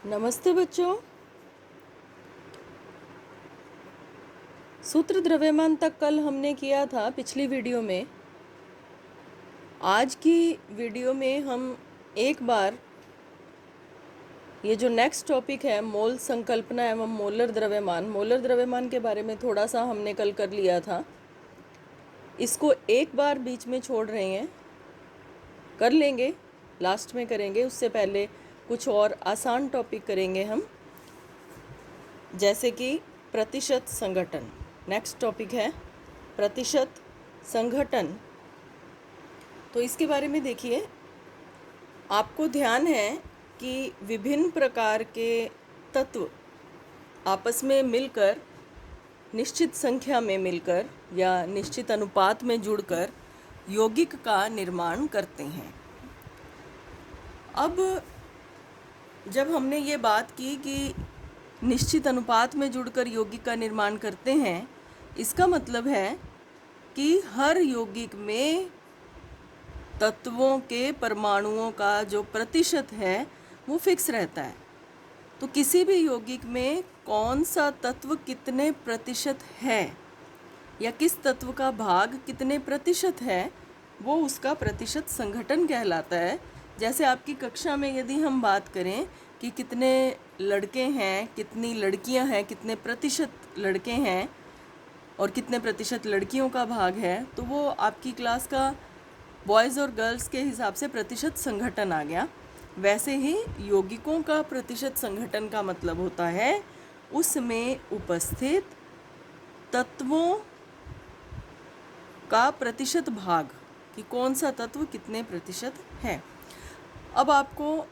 नमस्ते बच्चों। सूत्र द्रव्यमान तक कल हमने किया था पिछली वीडियो में। आज की वीडियो में हम एक बार ये जो नेक्स्ट टॉपिक है मोल संकल्पना एवं मोलर द्रव्यमान के बारे में थोड़ा सा हमने कल कर लिया था। इसको एक बार बीच में छोड़ रहे हैं, कर लेंगे, लास्ट में करेंगे। उससे पहले कुछ और आसान टॉपिक करेंगे हम, जैसे कि प्रतिशत संघटन। नेक्स्ट टॉपिक है प्रतिशत संघटन। तो इसके बारे में देखिए, आपको ध्यान है कि विभिन्न प्रकार के तत्व आपस में मिलकर, निश्चित संख्या में मिलकर या निश्चित अनुपात में जुड़कर यौगिक का निर्माण करते हैं। अब जब हमने ये बात की कि निश्चित अनुपात में जुड़कर यौगिक का निर्माण करते हैं, इसका मतलब है कि हर यौगिक में तत्वों के परमाणुओं का जो प्रतिशत है वो फिक्स रहता है। तो किसी भी यौगिक में कौन सा तत्व कितने प्रतिशत है या किस तत्व का भाग कितने प्रतिशत है, वो उसका प्रतिशत संघटन कहलाता है। जैसे आपकी कक्षा में यदि हम बात करें कि कितने लड़के हैं, कितनी लड़कियां हैं, कितने प्रतिशत लड़के हैं और कितने प्रतिशत लड़कियों का भाग है, तो वो आपकी क्लास का बॉयज़ और गर्ल्स के हिसाब से प्रतिशत संघटन आ गया। वैसे ही यौगिकों का प्रतिशत संघटन का मतलब होता है उसमें उपस्थित तत्वों का प्रतिशत भाग, कि कौन सा तत्व कितने प्रतिशत है। अब आपको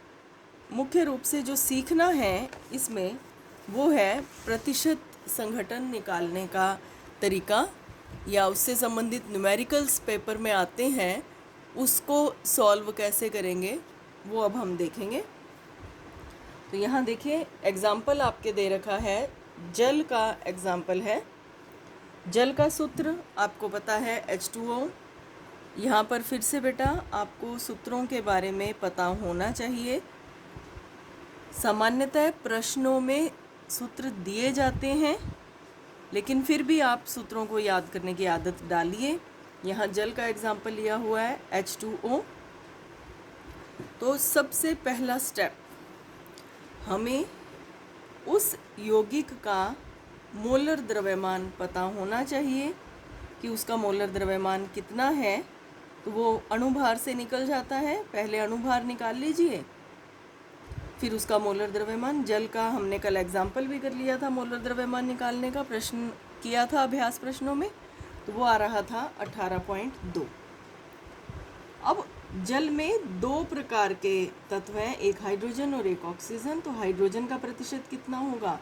मुख्य रूप से जो सीखना है इसमें वो है प्रतिशत संघटन निकालने का तरीका, या उससे संबंधित न्यूमेरिकल्स पेपर में आते हैं, उसको सॉल्व कैसे करेंगे वो अब हम देखेंगे। तो यहाँ देखिए, एग्जाम्पल आपके दे रखा है, जल का एग्जाम्पल है। जल का सूत्र आपको पता है H2O। यहाँ पर फिर से बेटा आपको सूत्रों के बारे में पता होना चाहिए। सामान्यतः प्रश्नों में सूत्र दिए जाते हैं, लेकिन फिर भी आप सूत्रों को याद करने की आदत डालिए। यहाँ जल का एग्जाम्पल लिया हुआ है H2O। तो सबसे पहला स्टेप, हमें उस यौगिक का मोलर द्रव्यमान पता होना चाहिए कि उसका मोलर द्रव्यमान कितना है। तो वो अणुभार से निकल जाता है, पहले अणुभार निकाल लीजिए, फिर उसका मोलर द्रव्यमान। जल का हमने कल एग्जाम्पल भी कर लिया था, मोलर द्रव्यमान निकालने का प्रश्न किया था अभ्यास प्रश्नों में, तो वो आ रहा था 18.2। अब जल में दो प्रकार के तत्व हैं, एक हाइड्रोजन और एक ऑक्सीजन। तो हाइड्रोजन का प्रतिशत कितना होगा,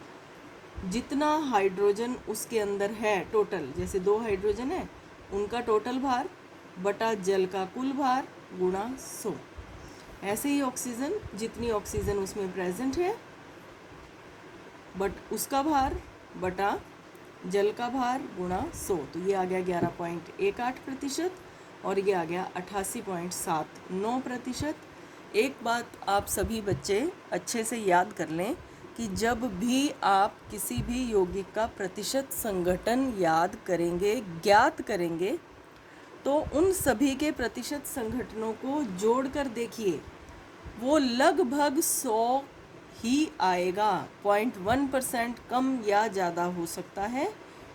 जितना हाइड्रोजन उसके अंदर है टोटल, जैसे 2 हाइड्रोजन है उनका टोटल भार बटा जल का कुल भार गुणा 100। ऐसे ही ऑक्सीजन, जितनी ऑक्सीजन उसमें प्रेजेंट है बट उसका भार बटा जल का भार गुणा 100। तो ये आ गया 11.18% और ये आ गया 88.79%। एक बात आप सभी बच्चे अच्छे से याद कर लें कि जब भी आप किसी भी यौगिक का प्रतिशत संघटन याद करेंगे, ज्ञात करेंगे, तो उन सभी के प्रतिशत संघटनों को जोड़कर देखिए, वो लगभग 100 ही आएगा। 0.1% कम या ज़्यादा हो सकता है,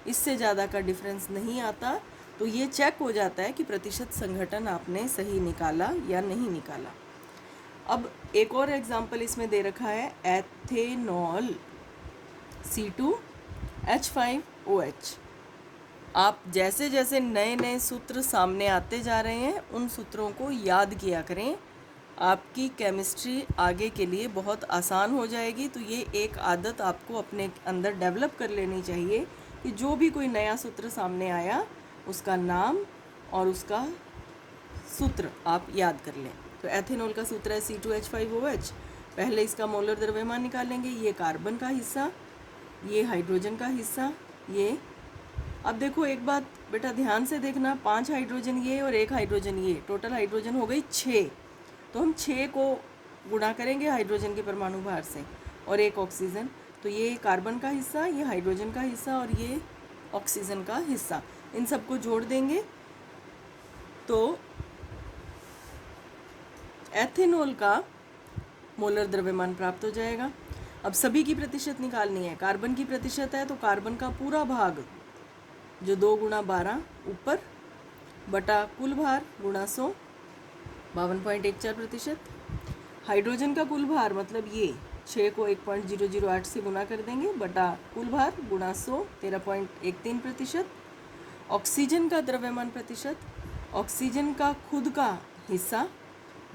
इससे ज़्यादा का डिफरेंस नहीं आता। तो ये चेक हो जाता है कि प्रतिशत संघटन आपने सही निकाला या नहीं निकाला। अब एक और एग्जाम्पल इसमें दे रखा है, एथेनॉल C2H5OH। आप जैसे जैसे नए नए सूत्र सामने आते जा रहे हैं, उन सूत्रों को याद किया करें, आपकी केमिस्ट्री आगे के लिए बहुत आसान हो जाएगी। तो ये एक आदत आपको अपने अंदर डेवलप कर लेनी चाहिए कि जो भी कोई नया सूत्र सामने आया, उसका नाम और उसका सूत्र आप याद कर लें। तो एथेनॉल का सूत्र है C2H5OH। पहले इसका मोलर द्रव्यमान निकालेंगे, ये कार्बन का हिस्सा, ये हाइड्रोजन का हिस्सा, ये। अब देखो एक बात बेटा ध्यान से देखना, 5 हाइड्रोजन ये और 1 हाइड्रोजन ये, टोटल हाइड्रोजन हो गई 6। तो हम 6 को गुणा करेंगे हाइड्रोजन के परमाणु भार से और एक ऑक्सीजन। तो ये कार्बन का हिस्सा, ये हाइड्रोजन का हिस्सा और ये ऑक्सीजन का हिस्सा, इन सबको जोड़ देंगे तो एथेनॉल का मोलर द्रव्यमान प्राप्त हो जाएगा। अब सभी की प्रतिशत निकालनी है। कार्बन की प्रतिशत है तो कार्बन का पूरा भाग जो 2 गुणा 12 ऊपर बटा कुल भार गुणा 100 52.14%। हाइड्रोजन का कुल भार मतलब ये 6 को 1.008 से गुना कर देंगे बटा कुल भार गुणा 100 13.13%। ऑक्सीजन का द्रव्यमान प्रतिशत, ऑक्सीजन का खुद का हिस्सा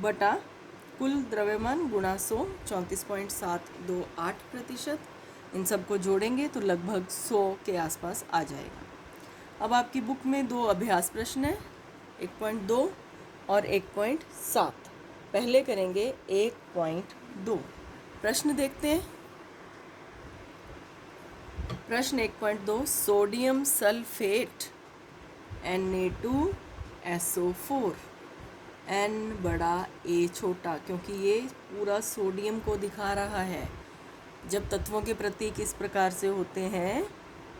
बटा कुल द्रव्यमान गुणा 100 34.728%। इन सबको जोड़ेंगे तो लगभग 100 के आसपास आ जाएगा। अब आपकी बुक में 2 अभ्यास प्रश्न हैं, 1.2 और 1.7। पहले करेंगे 1.2। प्रश्न देखते हैं। प्रश्न 1.2, सोडियम सल्फेट Na2SO4, N बड़ा A छोटा, क्योंकि ये पूरा सोडियम को दिखा रहा है। जब तत्वों के प्रतीक इस प्रकार से होते हैं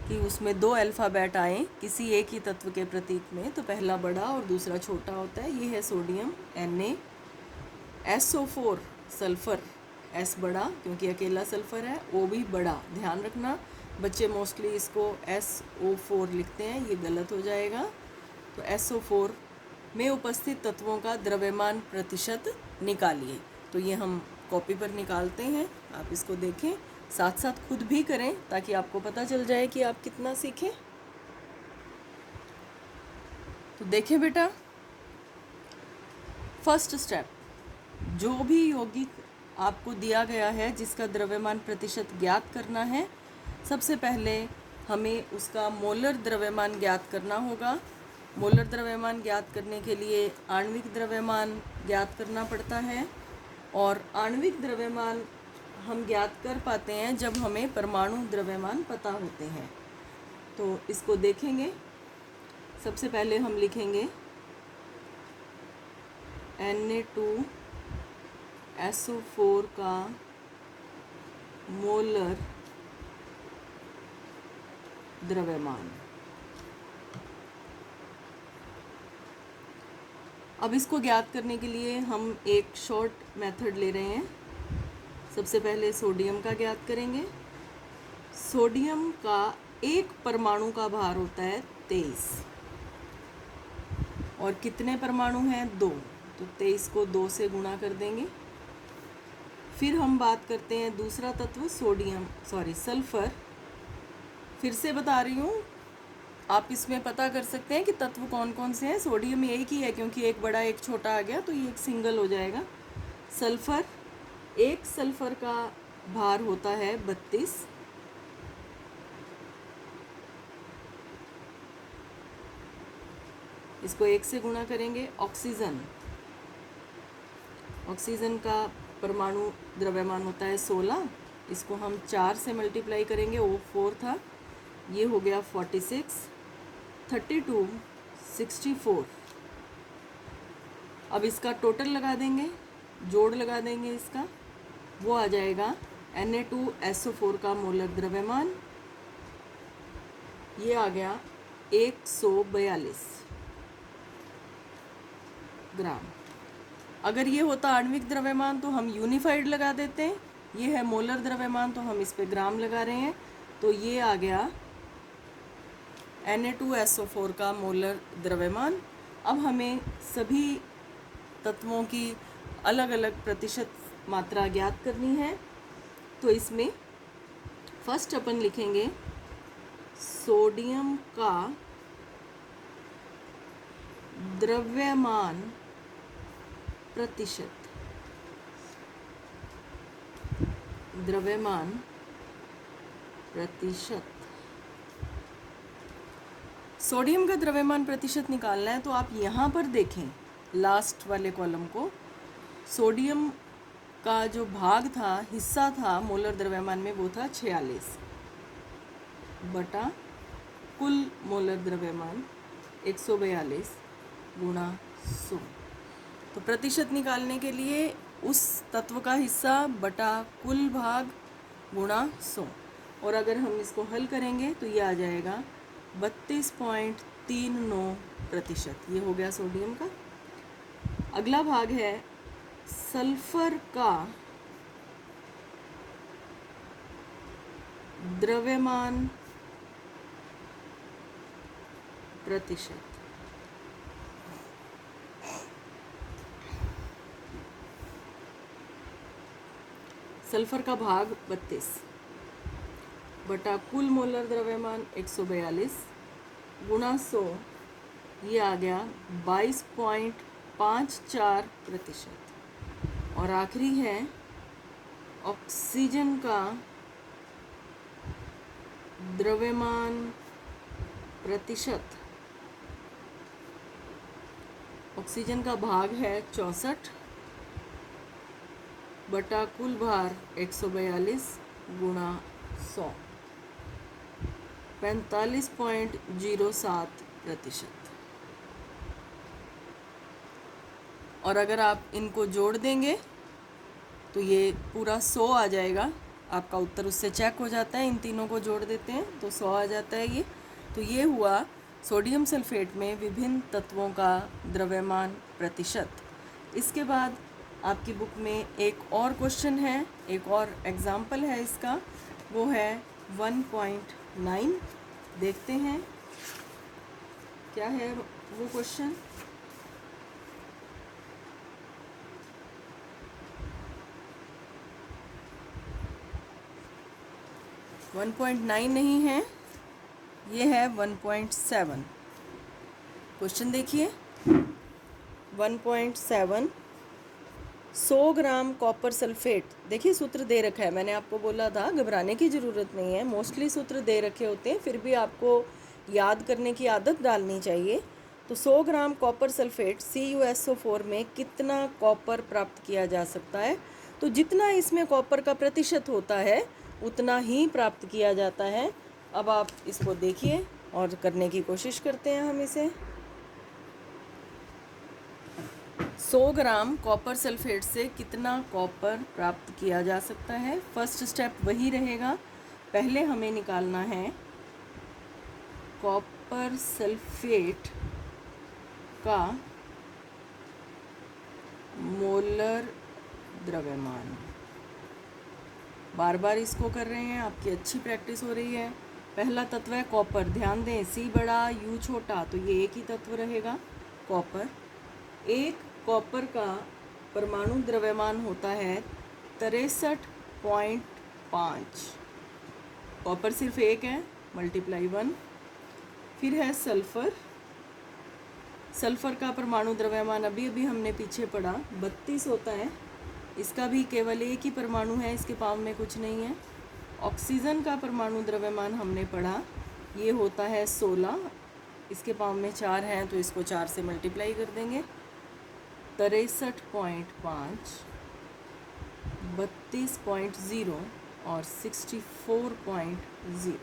कि उसमें 2 अल्फ़ाबेट आए किसी एक ही तत्व के प्रतीक में, तो पहला बड़ा और दूसरा छोटा होता है। ये है sodium Na। SO4 sulphur, S बड़ा क्योंकि अकेला सल्फ़र है, O भी बड़ा। ध्यान रखना बच्चे मोस्टली इसको SO4 लिखते हैं, ये गलत हो जाएगा। तो SO4 में उपस्थित तत्वों का द्रव्यमान प्रतिशत निकालिए। तो ये हम कॉपी पर निकालते हैं, आप इसको देखें, साथ साथ खुद भी करें ताकि आपको पता चल जाए कि आप कितना सीखें। तो देखें बेटा, फर्स्ट स्टेप, जो भी यौगिक आपको दिया गया है जिसका द्रव्यमान प्रतिशत ज्ञात करना है, सबसे पहले हमें उसका मोलर द्रव्यमान ज्ञात करना होगा। मोलर द्रव्यमान ज्ञात करने के लिए आणविक द्रव्यमान ज्ञात करना पड़ता है, और आणविक द्रव्यमान हम ज्ञात कर पाते हैं जब हमें परमाणु द्रव्यमान पता होते हैं। तो इसको देखेंगे। सबसे पहले हम लिखेंगे Na2SO4 का मोलर द्रव्यमान। अब इसको ज्ञात करने के लिए हम एक शॉर्ट मेथड ले रहे हैं। सबसे पहले सोडियम का ज्ञात करेंगे। सोडियम का एक परमाणु का भार होता है 23, और कितने परमाणु हैं? 2, तो 23 को 2 से गुणा कर देंगे। फिर हम बात करते हैं दूसरा तत्व सल्फर। फिर से बता रही हूँ, आप इसमें पता कर सकते हैं कि तत्व कौन कौन से हैं। सोडियम एक ही है क्योंकि एक बड़ा एक छोटा आ गया, तो ये एक सिंगल हो जाएगा। सल्फर, एक सल्फर का भार होता है 32, इसको 1 से गुणा करेंगे। ऑक्सीजन का परमाणु द्रव्यमान होता है 16, इसको हम 4 से मल्टीप्लाई करेंगे, O4 था, ये हो गया 46, 32, 64। अब इसका टोटल लगा देंगे, जोड़ लगा देंगे इसका, वो आ जाएगा Na2SO4 का मोलर द्रव्यमान, ये आ गया 142 ग्राम। अगर ये होता आणविक द्रव्यमान तो हम यूनिफाइड लगा देते हैं, ये है मोलर द्रव्यमान तो हम इस पे ग्राम लगा रहे हैं। तो ये आ गया Na2SO4 का मोलर द्रव्यमान। अब हमें सभी तत्वों की अलग अलग प्रतिशत मात्रा ज्ञात करनी है। तो इसमें फर्स्ट अपन लिखेंगे सोडियम का द्रव्यमान प्रतिशत। सोडियम का द्रव्यमान प्रतिशत निकालना है तो आप यहाँ पर देखें लास्ट वाले कॉलम को। सोडियम का जो भाग था, हिस्सा था मोलर द्रव्यमान में, वो था 46 बटा कुल मोलर द्रव्यमान 142 गुणा 100। तो प्रतिशत निकालने के लिए उस तत्व का हिस्सा बटा कुल भाग गुणा 100। और अगर हम इसको हल करेंगे तो ये आ जाएगा 32.39%। ये हो गया सोडियम का। अगला भाग है सल्फर का द्रव्यमान प्रतिशत। सल्फर का भाग 32 बटा कुल मोलर द्रव्यमान 142 गुणा 100, ये आ गया 22.54%। और आखिरी है ऑक्सीजन का द्रव्यमान प्रतिशत। ऑक्सीजन का भाग है 64 बटा कुल भार 142 गुणा 100, 45.07%। और अगर आप इनको जोड़ देंगे तो ये पूरा 100 आ जाएगा। आपका उत्तर उससे चेक हो जाता है। इन तीनों को जोड़ देते हैं तो 100 आ जाता है ये। तो ये हुआ सोडियम सल्फेट में विभिन्न तत्वों का द्रव्यमान प्रतिशत। इसके बाद आपकी बुक में एक और क्वेश्चन है, एक और एग्जाम्पल है इसका, वो है 1.9। देखते हैं क्या है वो क्वेश्चन। वन 1.9 नहीं है, ये है 1.7। क्वेश्चन देखिए 1.7, 100 ग्राम कॉपर सल्फेट। देखिए सूत्र दे रखा है, मैंने आपको बोला था घबराने की ज़रूरत नहीं है। मोस्टली सूत्र दे रखे होते हैं, फिर भी आपको याद करने की आदत डालनी चाहिए। तो 100 ग्राम कॉपर सल्फेट CuSO4 में कितना कॉपर प्राप्त किया जा सकता है? तो जितना इसमें कॉपर का प्रतिशत होता है उतना ही प्राप्त किया जाता है। अब आप इसको देखिए और करने की कोशिश करते हैं हम इसे। 100 ग्राम कॉपर सल्फेट से कितना कॉपर प्राप्त किया जा सकता है? फर्स्ट स्टेप वही रहेगा। पहले हमें निकालना है कॉपर सल्फेट का मोलर द्रव्यमान। बार बार इसको कर रहे हैं, आपकी अच्छी प्रैक्टिस हो रही है। पहला तत्व है कॉपर, ध्यान दें C बड़ा U छोटा, तो ये एक ही तत्व रहेगा कॉपर। एक कॉपर का परमाणु द्रव्यमान होता है 63.5। कॉपर सिर्फ एक है, मल्टीप्लाई 1। फिर है सल्फर। सल्फर का परमाणु द्रव्यमान अभी अभी हमने पीछे पढ़ा 32 होता है। इसका भी केवल एक ही परमाणु है, इसके पाव में कुछ नहीं है। ऑक्सीजन का परमाणु द्रव्यमान हमने पढ़ा, ये होता है 16। इसके पाव में 4 हैं तो इसको 4 से मल्टीप्लाई कर देंगे। 63.5, 32.0 और 64.0,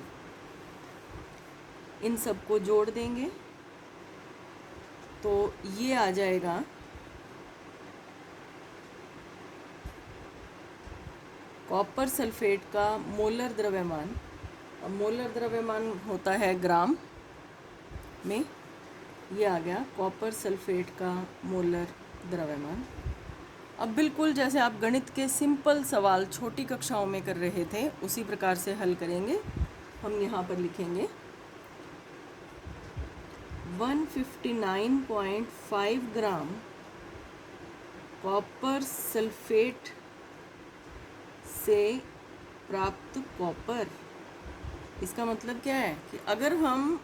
इन सबको जोड़ देंगे तो ये आ जाएगा कॉपर सल्फेट का मोलर द्रव्यमान। अब मोलर द्रव्यमान होता है ग्राम में, ये आ गया कॉपर सल्फेट का मोलर द्रव्यमान। अब बिल्कुल जैसे आप गणित के सिंपल सवाल छोटी कक्षाओं में कर रहे थे उसी प्रकार से हल करेंगे। हम यहाँ पर लिखेंगे 159.5 ग्राम कॉपर सल्फेट से प्राप्त कॉपर। इसका मतलब क्या है कि अगर हम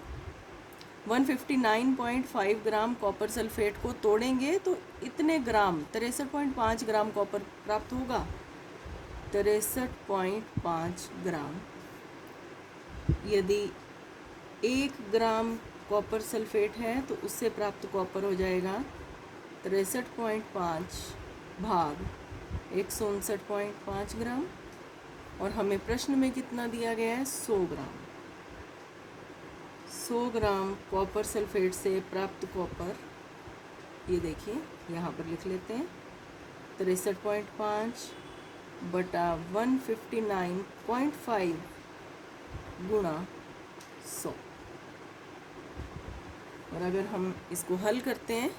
159.5 ग्राम कॉपर सल्फेट को तोड़ेंगे तो इतने ग्राम 63.5 ग्राम कॉपर प्राप्त होगा। 63.5 ग्राम। यदि 1 ग्राम कॉपर सल्फेट है तो उससे प्राप्त कॉपर हो जाएगा 63.5 भाग 159.5 ग्राम। और हमें प्रश्न में कितना दिया गया है? 100 ग्राम। 100 ग्राम कॉपर सल्फेट से प्राप्त कॉपर, ये देखिए यहाँ पर लिख लेते हैं 63.5 बटा 159.5 गुणा 100। और अगर हम इसको हल करते हैं,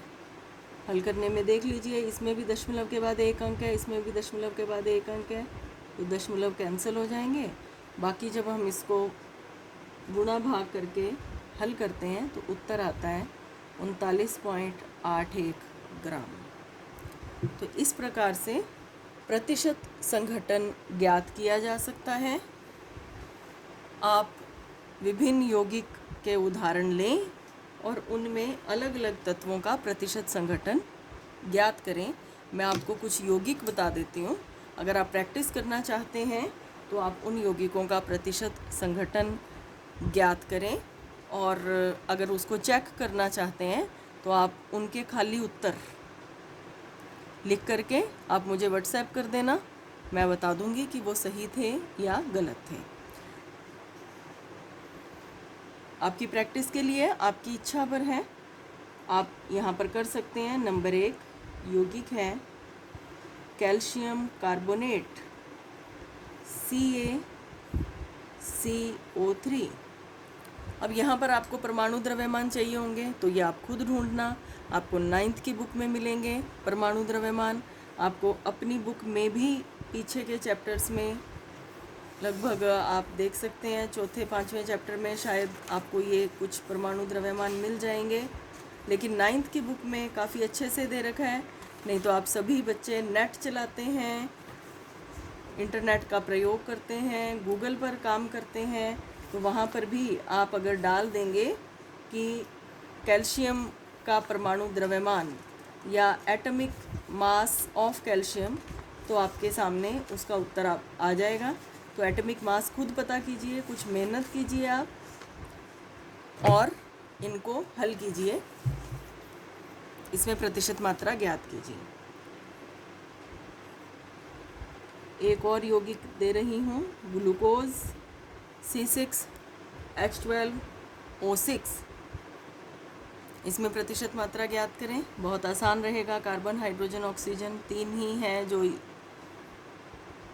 हल करने में देख लीजिए, इसमें भी दशमलव के बाद एक अंक है, इसमें भी दशमलव के बाद एक अंक है, तो दशमलव कैंसिल हो जाएंगे। बाकी जब हम इसको गुणा भाग करके हल करते हैं तो उत्तर आता है 39.81 ग्राम। तो इस प्रकार से प्रतिशत संघटन ज्ञात किया जा सकता है। आप विभिन्न यौगिक के उदाहरण लें और उनमें अलग अलग तत्वों का प्रतिशत संघटन ज्ञात करें। मैं आपको कुछ यौगिक बता देती हूँ। अगर आप प्रैक्टिस करना चाहते हैं तो आप उन यौगिकों का प्रतिशत संघटन ज्ञात करें, और अगर उसको चेक करना चाहते हैं तो आप उनके खाली उत्तर लिख करके आप मुझे व्हाट्सएप कर देना। मैं बता दूंगी कि वो सही थे या गलत थे। आपकी प्रैक्टिस के लिए आपकी इच्छा पर है, आप यहाँ पर कर सकते हैं। नंबर 1 यौगिक है कैल्शियम कार्बोनेट CaCO3। अब यहाँ पर आपको परमाणु द्रव्यमान चाहिए होंगे, तो ये आप खुद ढूंढना। आपको 9th की बुक में मिलेंगे परमाणु द्रव्यमान। आपको अपनी बुक में भी पीछे के चैप्टर्स में लगभग आप देख सकते हैं, 4थे-5वें चैप्टर में शायद आपको ये कुछ परमाणु द्रव्यमान मिल जाएंगे। लेकिन 9th की बुक में काफ़ी अच्छे से दे रखा है। नहीं तो आप सभी बच्चे नेट चलाते हैं, इंटरनेट का प्रयोग करते हैं, गूगल पर काम करते हैं, तो वहाँ पर भी आप अगर डाल देंगे कि कैल्शियम का परमाणु द्रव्यमान या एटॉमिक मास ऑफ कैल्शियम, तो आपके सामने उसका उत्तर आ जाएगा। तो एटॉमिक मास खुद पता कीजिए, कुछ मेहनत कीजिए आप और इनको हल कीजिए, इसमें प्रतिशत मात्रा ज्ञात कीजिए। एक और यौगिक दे रही हूँ, ग्लूकोज C6H12O6। इसमें प्रतिशत मात्रा ज्ञात करें। बहुत आसान रहेगा। कार्बन, हाइड्रोजन, ऑक्सीजन 3 ही हैं जो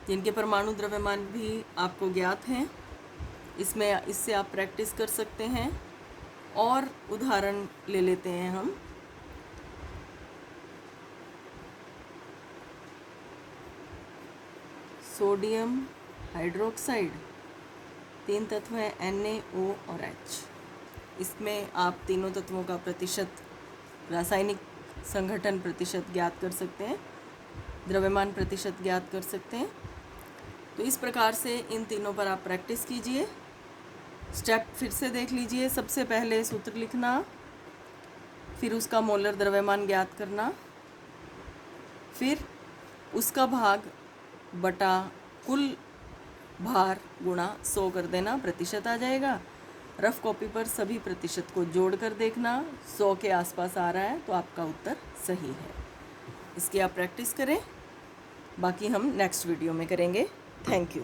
जिनके परमाणु द्रव्यमान भी आपको ज्ञात हैं। इससे आप प्रैक्टिस कर सकते हैं। और उदाहरण ले लेते हैं हम। सोडियम हाइड्रोक्साइड, 3 तत्व हैं Na, O और H। इसमें आप तीनों तत्वों का प्रतिशत, रासायनिक संघटन प्रतिशत ज्ञात कर सकते हैं, द्रव्यमान प्रतिशत ज्ञात कर सकते हैं। तो इस प्रकार से इन तीनों पर आप प्रैक्टिस कीजिए। स्टेप फिर से देख लीजिए। सबसे पहले सूत्र लिखना, फिर उसका मोलर द्रव्यमान ज्ञात करना, फिर उसका भाग बटा कुल भार गुणा 100 कर देना, प्रतिशत आ जाएगा। रफ कॉपी पर सभी प्रतिशत को जोड़ कर देखना, 100 के आसपास आ रहा है तो आपका उत्तर सही है। इसकी आप प्रैक्टिस करें, बाकी हम नेक्स्ट वीडियो में करेंगे। Thank you.